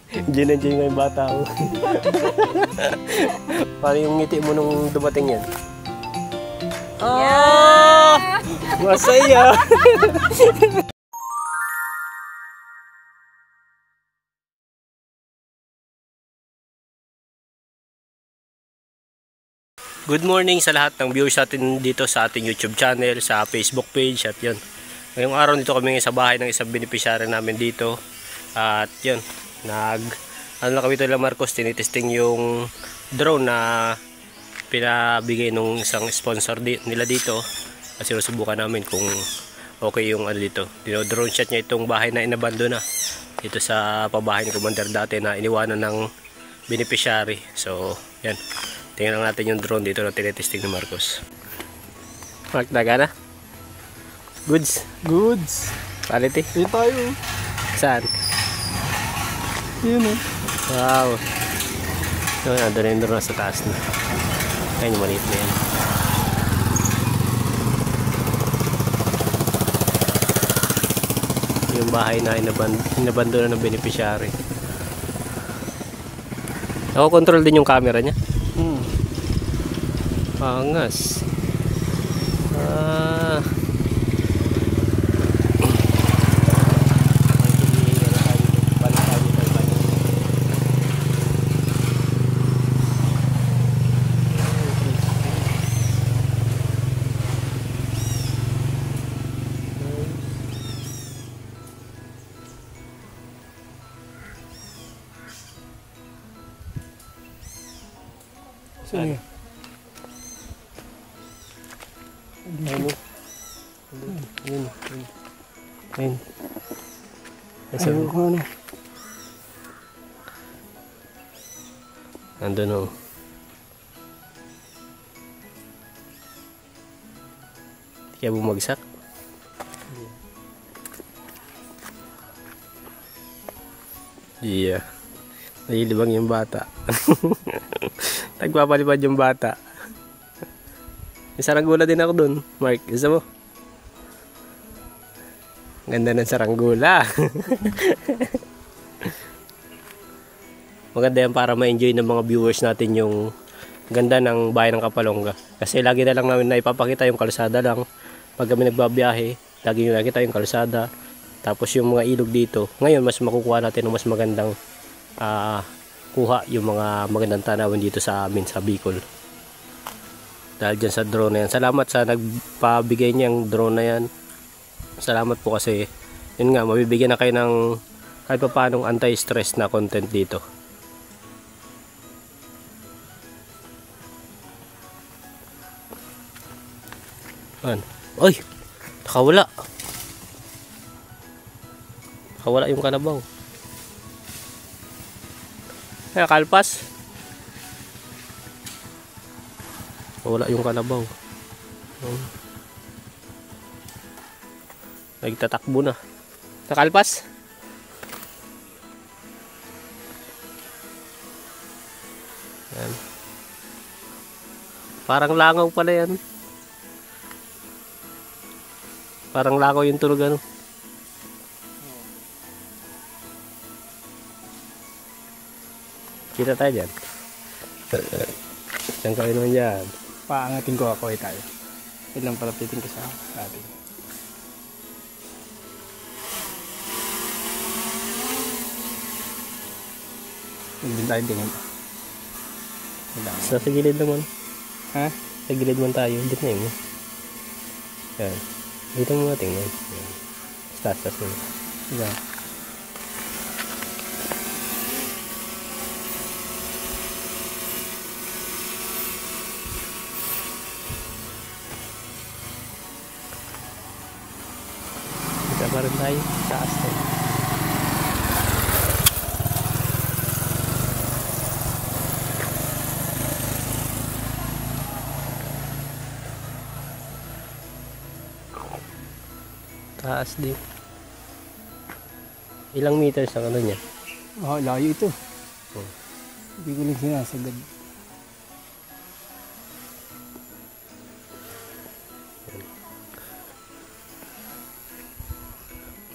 Diyan na diyan yung bata ko. Parang yung ngiti mo nung dumating yan. Oh! Masaya! Good morning sa lahat ng viewers natin dito sa ating YouTube channel, sa Facebook page at yun. Ngayong araw dito kami sa bahay ng isang beneficiary namin dito. At yun, ano na kami ito lang Marcos, tinitesting yung drone na pinabigay nung isang sponsor nila dito. Kasi sinusubukan namin kung okay yung ano dito. Drone shot niya itong bahay na inabandona dito sa pabahay ni Commander dati na iniwanan ng beneficiary. So yan, tingnan natin yung drone dito na tinitesting ni Marcos. Mark, daga na? Goods? Goods. Quality? Dito tayo. Saan? Yun o. Wow. So, nandun na yung drone sa taas na. Ayun yung maliit na yan. Yung bahay na inabandona ng beneficiary. Ako control din yung camera niya. Pangas. Saan? Ayun. Ayun. Ayun. Ayun ko ano. Nandun o. Hindi kaya bumagsak. Yeah. Nahilibang yung bata. Nagpapalipad yung bata. May saranggola din ako dun. Mark, isa mo. Ganda ng saranggola. Maganda yan para ma-enjoy ng mga viewers natin yung ganda ng bayan ng Kapalonga. Kasi lagi na lang namin na ipapakita yung kalsada lang. Pag kami nagbabiyahe, lagi nyo nakita yung kalsada. Tapos yung mga ilog dito. Ngayon, mas makukuha natin ng mas magandang kuha yung mga magandang tanawin dito sa amin sa Bicol. Dahil dyan sa drone na yan. Salamat sa nagpabigay niyang drone na yan. Salamat po kasi yun nga, mabibigyan na kayo ng kahit pa paanong anti-stress na content dito. Ayan. Oy! Nakawala. Nakawala yung kalabaw. Kaya kalpas. Wala yung kalabaw. Nagtatakbo na. Nakalpas. Yan. Parang langaw pala yan. Parang langaw yung tunog ano. Kita tayo dyan. Diyan kayo naman dyan. Paangatin ko ako tayo. Ilang palapitin ko sa atin. Hindi tayo tingin. Sa gilid naman. Ha? Sa gilid man tayo. Dito na yun. Yan. Dito mo nga tingnan. Stas mo. Yan. Pa rin tayo taas tayo. Taas din. Ilang meters ang ano niya? Layo ito. Hindi ko lang sinasagad.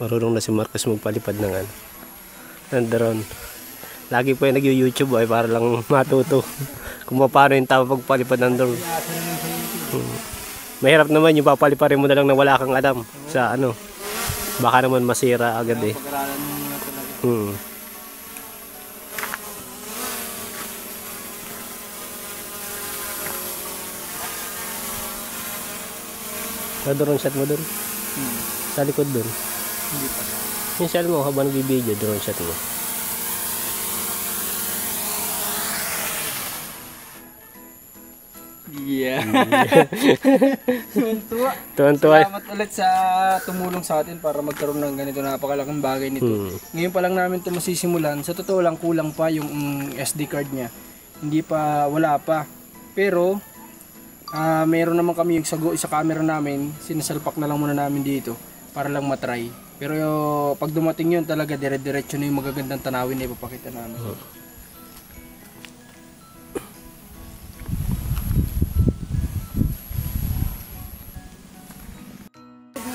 Marunong na si Marcos magpalipad ng drone. Lagi po yung nag-YouTube ay para lang matuto kung paano yung tama pagpalipad ng drone. Mahirap naman yung papaliparin mo na lang na wala kang alam sa ano. Baka naman masira agad eh. Pag-aralan mo muna talaga. Sa drone shot mo dun? Sa likod dun? Hindi pa. Yung shot mo habang nagbibideo, drone shot mo. Yeah. Tuwan-tuwa. Tuwan-tuwa. Salamat ulit sa tumulong sa atin para magkaroon ng ganito napakalaking bagay nito. Ngayon pa lang namin ito masisimulan. Sa totoo lang kulang pa yung SD card niya. Hindi pa, wala pa. Pero meron naman kami yung sa camera namin. Sinasalpak na lang muna namin dito para lang matry. Pero pag dumating yun talaga dire-diretso na yung magagandang tanawin na ipapakita namin.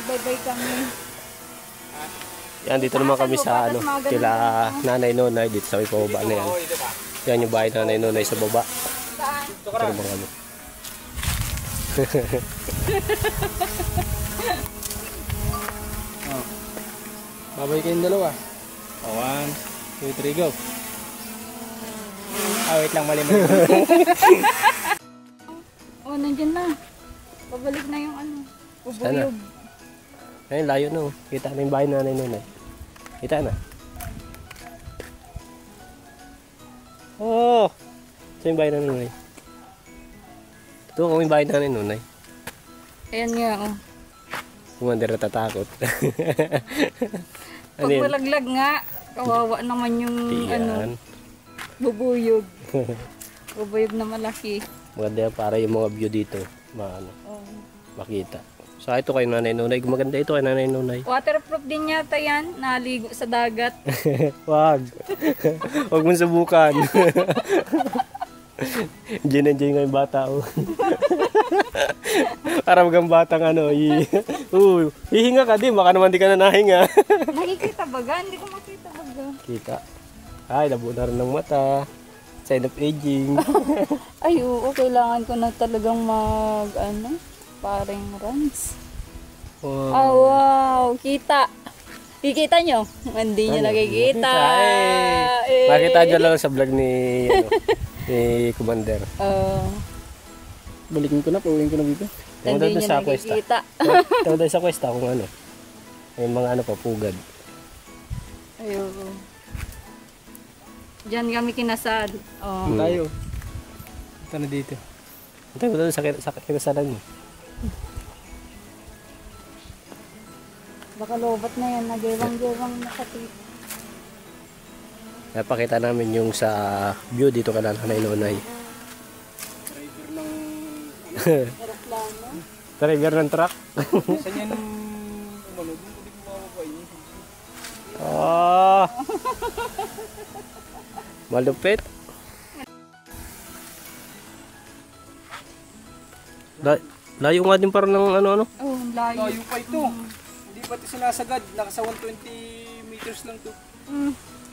Bye-bye kami. Yan, dito naman kami sa ano, kila Nanay Nonay dito sa may pababa na yan. Yan yung bahay ng Nanay Nonay sa baba. Saan? Ito naman kami. Babay kayong dalawa. 1, 2, 3, go. Wait lang, mali. Oh, nandiyan na. Pabalik na yung ano. Bubuyog. Ayun, layo no. Kita na yung bahay ng Nanay Nonay. Kita na. Oh! Ito yung bahay ng Nanay Nonay. Ito kung yung bahay ng Nanay Nonay. Ayan nga, oh. Commander natatakot. Pag malaglag nga, kawawa naman yung ano, bubuyog. Bubuyog na malaki. Maganda yan para yung mga view dito Oh. makita. So ito kay Nanay Nonay. Maganda ito kay Nanay Nonay. Waterproof din yata yan. Naligo sa dagat. Wag. Wag mong subukan. Diyan nga yung bata. Oh. Para magang batang ano. Hihinga ka din. Baka naman di ka na nahinga. Nakikita baga? Hindi ko makita baga. Kita. Ay, labo na rin ng mata. Sign of aging. Ay, oo. Kailangan ko na talagang paring runs. Wow. Oh, wow. Kita. Kikita nyo? Hindi nyo nakikita. Makita nyo lang sa vlog ni Commander. Balikin ko na, pauwiin ko na dito. Hindi nyo nakikita. Tawag tayo sa Cuesta kung ano. May mga ano pa, pugad. Ayun. Diyan kami kinasal. Oh. Tayo. Ito na dito. Tawag tayo sa kinasalan mo. Baka lobat na yan. Nagewang-gewang nakati. Napakita namin yung sa view dito ka na Nanay Nonay. Aeroplano. Driver ng truck. Saan yan umalog? Hindi ko makababain. Malupit. Layo nga din parang ng ano. Oh, layo. Layo pa ito. Hindi pa ito sinasagad. Nasa 120 meters lang ito.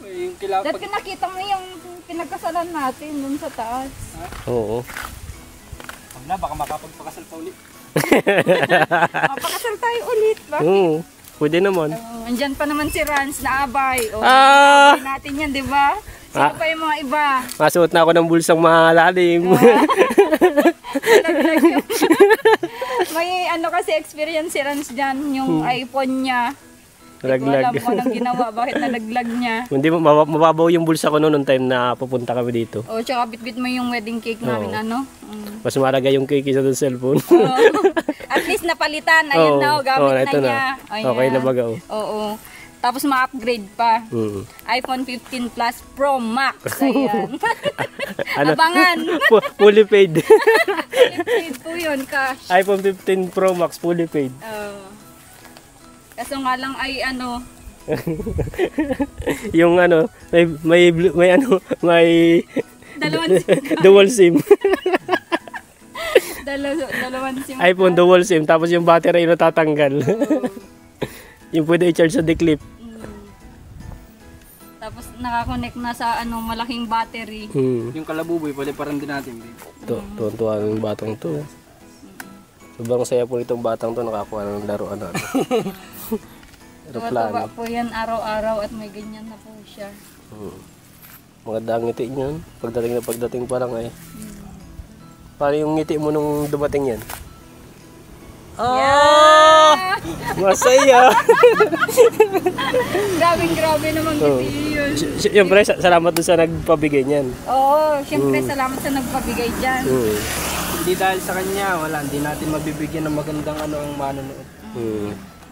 Yung Dahil nakita mo yung pinagkasalan natin dun sa taas. Oo. Huwag na, baka makapagpakasal pa ulit. Mapakasal tayo ulit. Bakit? Oo. Pwede naman. Andyan pa naman si Rans na abay. Oh, Ah! abay natin yan, di ba? Sino pa yung mga iba? Masuot na ako ng bulsang malalim. Nalaglag yung... May ano kasi experience si Rans dyan, yung iPhone niya. Hindi ko alam kung anong ginawa, bakit nalaglag niya. Hindi, mababaw yung bulsa ko noon time na pupunta kami dito. O, tsaka bitbit mo yung wedding cake namin, ano? Mas mahalaga yung cake sa doon cellphone. At least napalitan, ayun na, gamit na niya. Okay na baga. Oo. Tapos ma-upgrade pa. iPhone 15 Plus Pro Max. Ayan. Abangan. Fully paid. Fully paid po yun, cash. iPhone 15 Pro Max fully paid. Kaso nga lang ay ano. Yung ano, may Dalawang SIM. dual SIM. Dalawang SIM. iPhone dual SIM tapos yung battery na tatanggal. Yung pwede i-charge sa declip. Tapos nakakonect na sa malaking battery. Yung kalabuboy, pwede pa rin din natin. Tuwan-tuwa yung batang to. Sobrang saya po itong batang to, nakakuha ng laruan na. Tuwa-tuwa po yan araw-araw at may ganyan na po siya. Maganda ang ngiti niyan. Pagdating pa lang ay. Paano yung ngiti mo nung dumating yan? Yeah! Masaya! Grabe naman ngiti yun. Siyempre, salamat doon sa nagpabigay niyan. Oo, syempre salamat sa nagpabigay dyan. Hindi dahil sa kanya, hindi natin mabibigyan ng magandang ang manonood.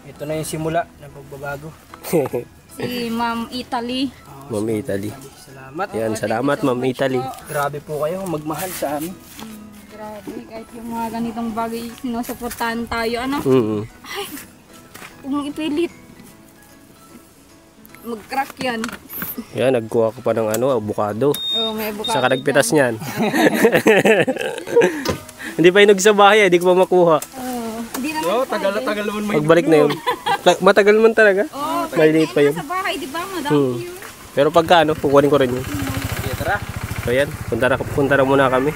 Ito na yung simula ng pagbabago. Si Ma'am Italy. Ma'am Italy. Salamat. Yan, salamat Ma'am Italy. Grabe po kayo, magmahal sa amin. Grabe, kahit yung mga ganitong bagay sinusuportahan tayo, Ay, kung ipilit. Mag-crack yan. Yan, nagkuha ko pa ng avocado. Oo, may avocado. Saka nagpitas niyan. Hindi pa inog sa bahay, hindi ko pa makuha. Hindi naman Tagal naman may Pagbalik na yun. Matagal man talaga. Maliliit pa yun. sa bahay, di ba? Madami yun. Pero pagka kukunin ko rin yun. Tara. So yan, punta na muna kami.